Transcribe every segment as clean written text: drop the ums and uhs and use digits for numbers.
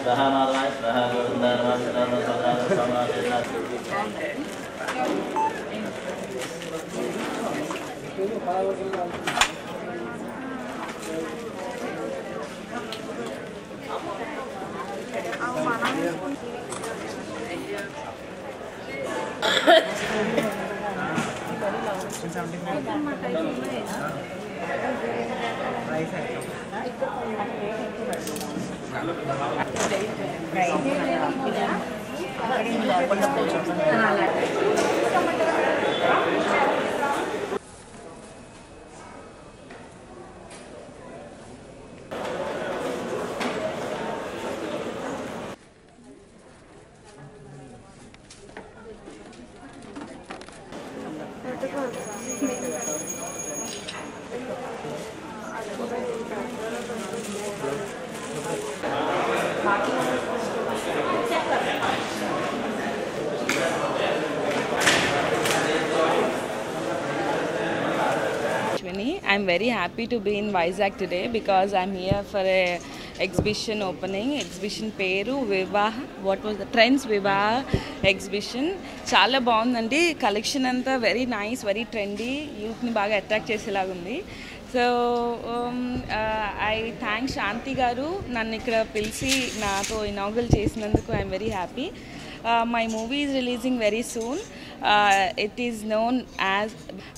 स्वाहा माधवाय स्वाहा गोविंदाय नमः Sadanand समाधेनाथ I'm very happy to be in Vizag today because I'm here for a exhibition opening. Exhibition peru Vivah. What was the Trends Vivah exhibition? Chala bagundi collection anta very nice, very trendy. Youth ni baga attract cheselaga undi. So I thank Shanti garu nannu ikkada pilsi nato inaugural chesinanduku. I'm very happy. My movie is releasing very soon. It is known as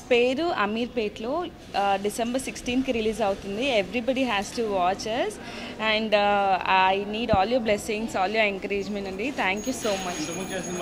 Peru Amirpetlo. December 16th release avutundi. Everybody has to watch us and I need all your blessings, all your encouragement andi. Thank you so much.